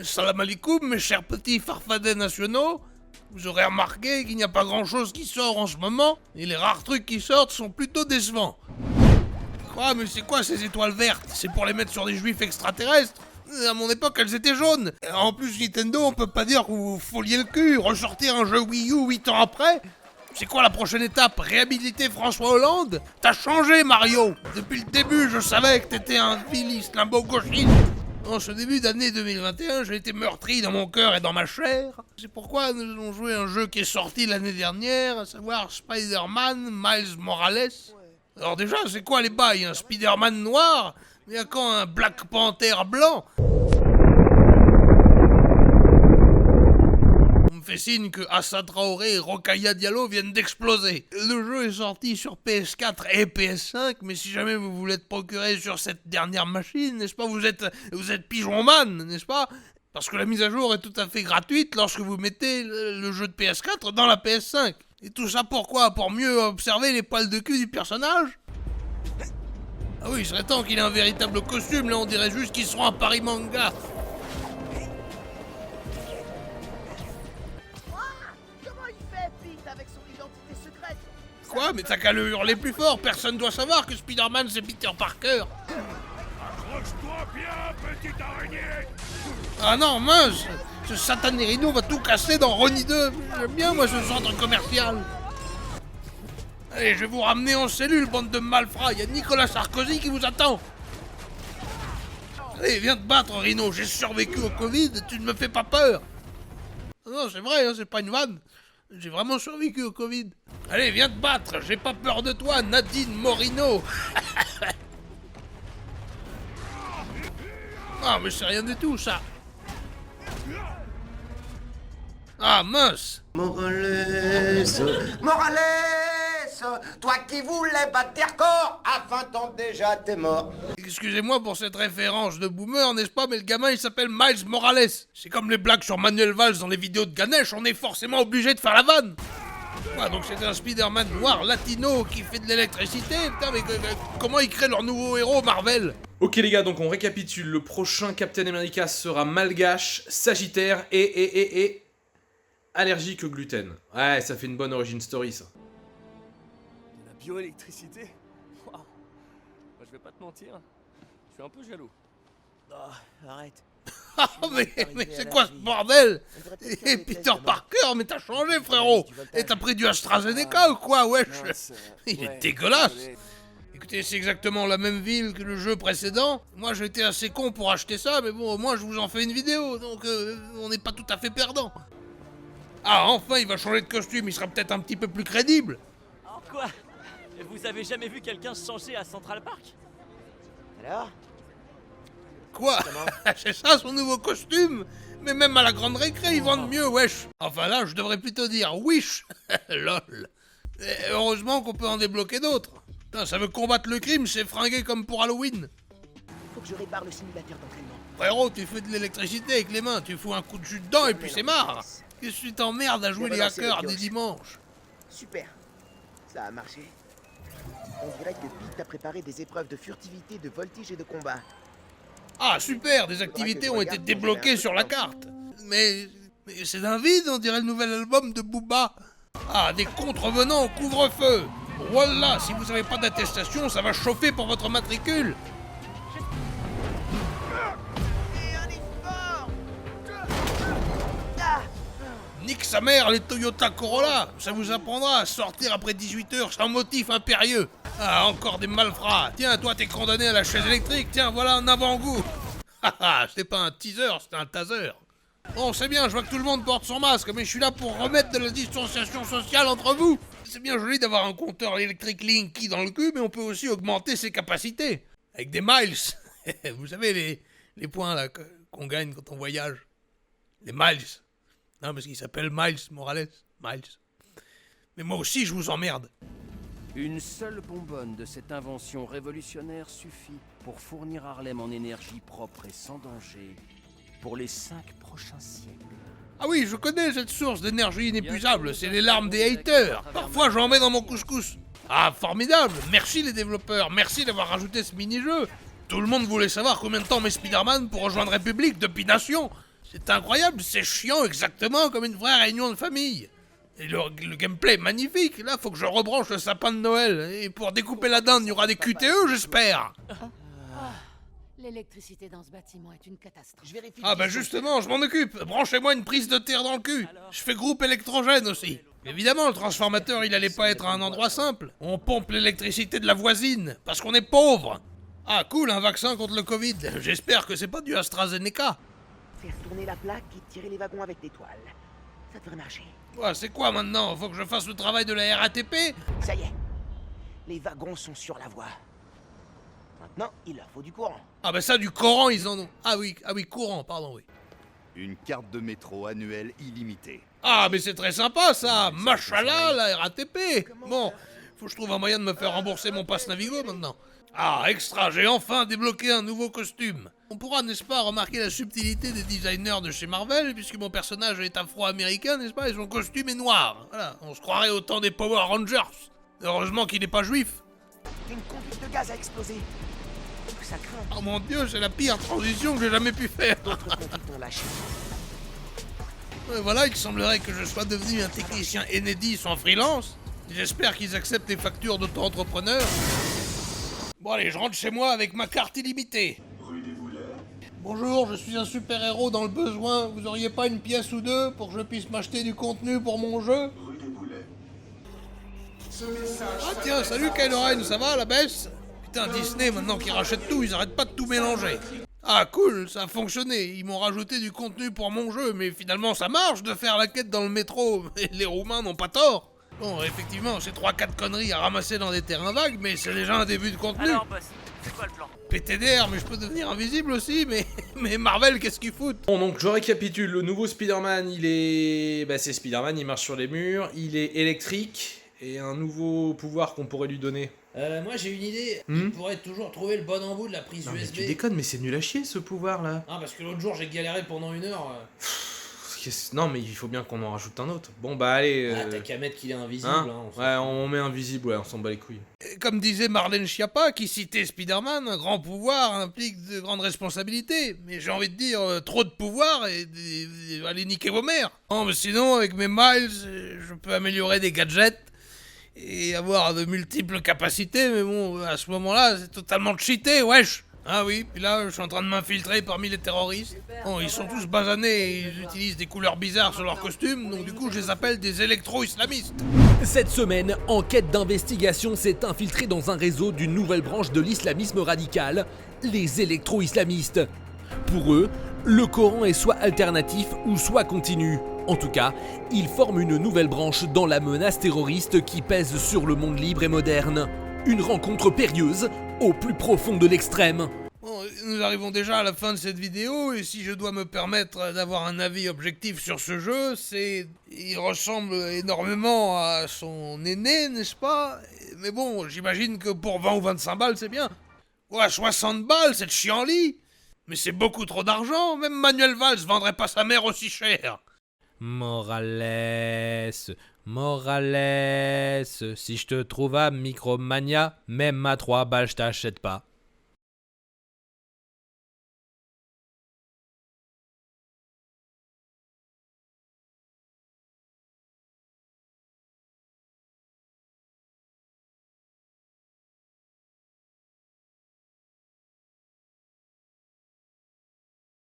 Salam alaikum, mes chers petits farfadets nationaux. Vous aurez remarqué qu'il n'y a pas grand-chose qui sort en ce moment, et les rares trucs qui sortent sont plutôt décevants. Quoi, mais c'est quoi ces étoiles vertes? C'est pour les mettre sur des juifs extraterrestres? À mon époque, elles étaient jaunes. Et en plus, Nintendo, on peut pas dire que vous foliez le cul. Ressortir un jeu Wii U 8 ans après? C'est quoi la prochaine étape? Réhabiliter François Hollande? T'as changé, Mario. Depuis le début, je savais que t'étais un vil islamo-gauchiste. En ce début d'année 2021, j'ai été meurtri dans mon cœur et dans ma chair. C'est pourquoi nous allons jouer un jeu qui est sorti l'année dernière, à savoir Spider-Man Miles Morales. Alors déjà, c'est quoi les bails? Un Spider-Man noir? Il y a quand un Black Panther blanc? On me fait signe que Assa Traoré et Rokhaya Diallo viennent d'exploser. Le jeu est sorti sur PS4 et PS5, mais si jamais vous voulez te procurer sur cette dernière machine, n'est-ce pas, vous êtes pigeonman, n'est-ce pas? Parce que la mise à jour est tout à fait gratuite lorsque vous mettez le jeu de PS4 dans la PS5. Et tout ça pourquoi? Pour mieux observer les poils de cul du personnage? Ah oui, il serait temps qu'il ait un véritable costume, là on dirait juste qu'ils seront à Paris Manga. Comment il fait, Pete, avec son identité secrète? Quoi? Mais t'as qu'à le hurler plus fort, personne doit savoir que Spider-Man c'est Peter Parker. Accroche-toi bien, petite araignée! Ah non, mince! Ce satané Rhino va tout casser dans Ronnie 2. J'aime bien moi ce centre commercial. Allez, je vais vous ramener en cellule, bande de malfrats. Il y a Nicolas Sarkozy qui vous attend. Allez, viens te battre, Rhino. J'ai survécu au Covid, tu ne me fais pas peur. Non, c'est vrai, hein, c'est pas une vanne. J'ai vraiment survécu au Covid. Allez, viens te battre. J'ai pas peur de toi, Nadine Morino. Ah, mais c'est rien du tout, ça. Ah, mince. Morales, toi qui voulais battre tes records, à 20 ans déjà t'es mort. Excusez-moi pour cette référence de boomer, n'est-ce pas, mais le gamin il s'appelle Miles Morales. C'est comme les blagues sur Manuel Valls dans les vidéos de Ganesh, on est forcément obligé de faire la vanne. Ouais, donc c'est un Spider-Man noir latino qui fait de l'électricité. Putain, mais comment ils créent leur nouveau héros Marvel? Ok les gars, donc on récapitule. Le prochain Captain America sera malgache, sagittaire et allergique au gluten. Ouais, ça fait une bonne origin story ça. De la bioélectricité? Waouh. Moi, je vais pas te mentir, je suis un peu jaloux. Oh, arrête. Ah, mais c'est quoi ce bordel? Et Peter Parker, mais t'as changé frérot. Et t'as pris du AstraZeneca ou quoi, wesh? Il est dégueulasse. Écoutez, c'est exactement la même ville que le jeu précédent. Moi j'étais assez con pour acheter ça, mais bon, au moins je vous en fais une vidéo, donc on n'est pas tout à fait perdant. Ah, enfin il va changer de costume, il sera peut-être un petit peu plus crédible. Oh quoi? Vous avez jamais vu quelqu'un changer à Central Park? Alors? Quoi? C'est ça son nouveau costume? Mais même à la grande récré, ils vendent mieux, wesh. Enfin là, je devrais plutôt dire wish. Lol. Et heureusement qu'on peut en débloquer d'autres. Putain, ça veut combattre le crime, c'est fringué comme pour Halloween. Faut que je répare le simulateur d'entraînement. Frérot, tu fais de l'électricité avec les mains, tu fous un coup de jus dedans et puis c'est marre. Qu'est-ce que tu t'emmerdes à jouer les hackers des dimanches? Super. Ça a marché. On dirait que Pete a préparé des épreuves de furtivité, de voltige et de combat. Ah super, des activités ont été débloquées sur la carte. Mais c'est d'un vide, on dirait le nouvel album de Booba. Ah, des contrevenants au couvre-feu. Voilà, si vous n'avez pas d'attestation, ça va chauffer pour votre matricule. Et un effort. Ah. Nique sa mère, les Toyota Corolla. Ça vous apprendra à sortir après 18h sans motif impérieux. Ah, encore des malfrats. Tiens, toi, t'es condamné à la chaise électrique. Tiens, voilà un avant-goût. Haha, c'était pas un teaser, c'était un taser. Bon, c'est bien, je vois que tout le monde porte son masque, mais je suis là pour remettre de la distanciation sociale entre vous. C'est bien joli d'avoir un compteur électrique Linky dans le cul, mais on peut aussi augmenter ses capacités. Avec des miles. Vous savez, les points là qu'on gagne quand on voyage. Les miles. Non, parce qu'il s'appelle Miles Morales. Miles. Mais moi aussi, je vous emmerde. Une seule bonbonne de cette invention révolutionnaire suffit pour fournir Harlem en énergie propre et sans danger pour les 5 prochains siècles. Ah oui, je connais cette source d'énergie inépuisable, c'est les larmes des haters. Parfois, j'en mets dans mon couscous. Ah, formidable. Merci les développeurs, merci d'avoir rajouté ce mini-jeu. Tout le monde voulait savoir combien de temps met Spider-Man pour rejoindre République depuis Nation. C'est incroyable, c'est chiant exactement comme une vraie réunion de famille. Et le gameplay est magnifique. Là, faut que je rebranche le sapin de Noël. Et pour découper la dinde, il y aura des QTE, j'espère. L'électricité dans ce bâtiment est une catastrophe. Je vérifie. Ah bah justement, je m'en occupe. Branchez-moi une prise de terre dans le cul. Je fais groupe électrogène aussi. Évidemment, le transformateur, il allait pas être à un endroit simple. On pompe l'électricité de la voisine, parce qu'on est pauvre. Ah cool, un vaccin contre le Covid. J'espère que c'est pas du AstraZeneca. Faire tourner la plaque et tirer les wagons avec des toiles. Ça devrait marcher. Ouais, c'est quoi maintenant? Faut que je fasse le travail de la RATP? Ça y est. Les wagons sont sur la voie. Maintenant, il leur faut du courant. Ah bah ça, du courant, ils en ont. Ah oui, courant, pardon, oui. Une carte de métro annuelle illimitée. Ah mais c'est très sympa ça, machallah, la RATP. Bon, faut que je trouve un moyen de me faire rembourser mon pass Navigo maintenant. Ah, extra, j'ai enfin débloqué un nouveau costume. On pourra, n'est-ce pas, remarquer la subtilité des designers de chez Marvel, puisque mon personnage est afro-américain, n'est-ce pas, et son costume est noir. Voilà, on se croirait au temps des Power Rangers. Heureusement qu'il n'est pas juif. Une conduite de gaz a explosé. Ça craint. Oh mon dieu, c'est la pire transition que j'ai jamais pu faire. D'autres conduites ont lâché. Voilà, il semblerait que je sois devenu un technicien Enedis en freelance. J'espère qu'ils acceptent les factures d'auto-entrepreneurs. Bon allez, je rentre chez moi avec ma carte illimitée. Bonjour, je suis un super-héros dans le besoin. Vous auriez pas une pièce ou deux pour que je puisse m'acheter du contenu pour mon jeu? Ah tiens, salut Kylo Ren, ça va la baisse? Putain, Disney, maintenant qu'ils rachètent tout, ils arrêtent pas de tout mélanger. Ah cool, ça a fonctionné, ils m'ont rajouté du contenu pour mon jeu, mais finalement ça marche de faire la quête dans le métro, et les Roumains n'ont pas tort. Bon, effectivement, c'est 3-4 conneries à ramasser dans des terrains vagues, mais c'est déjà un début de contenu. Alors, boss, c'est quoi le plan? PTDR, mais je peux devenir invisible aussi, mais Marvel, qu'est-ce qu'ils foutent? Bon, donc je récapitule, le nouveau Spider-Man, il est... Bah c'est Spider-Man, il marche sur les murs, il est électrique, et un nouveau pouvoir qu'on pourrait lui donner. Moi j'ai une idée, il pourrait toujours trouver le bon embout de la prise Non mais USB. tu déconnes, mais c'est nul à chier ce pouvoir là. Non, parce que l'autre jour j'ai galéré pendant 1 heure. Non mais il faut bien qu'on en rajoute un autre. Bon bah allez... Ah, t'as qu'à mettre qu'il est invisible. Hein Hein, ouais, on met invisible, ouais, on s'en bat les couilles. Comme disait Marlène Schiappa, qui citait Spider-Man, un grand pouvoir implique de grandes responsabilités. Mais j'ai envie de dire, trop de pouvoir et allez niquer vos mères. Non, mais sinon, avec mes miles, je peux améliorer des gadgets et avoir de multiples capacités, mais bon, à ce moment-là, c'est totalement cheaté, wesh. Ah oui, puis là, je suis en train de m'infiltrer parmi les terroristes. Bon, ils sont tous basanés et ils utilisent des couleurs bizarres sur leurs costumes, donc du coup, je les appelle des électro-islamistes. Cette semaine, enquête d'investigation s'est infiltrée dans un réseau d'une nouvelle branche de l'islamisme radical, les électro-islamistes. Pour eux, le Coran est soit alternatif ou soit continu. En tout cas, ils forment une nouvelle branche dans la menace terroriste qui pèse sur le monde libre et moderne. Une rencontre périlleuse au plus profond de l'extrême. Bon, nous arrivons déjà à la fin de cette vidéo, et si je dois me permettre d'avoir un avis objectif sur ce jeu, c'est... Il ressemble énormément à son aîné, n'est-ce pas? Mais bon, j'imagine que pour 20 ou 25 balles, c'est bien. Ouais, 60 balles, c'est chiant-lit. Mais c'est beaucoup trop d'argent, même Manuel Valls vendrait pas sa mère aussi cher. Morales, si je te trouve à Micromania, même à 3 balles je t'achète pas.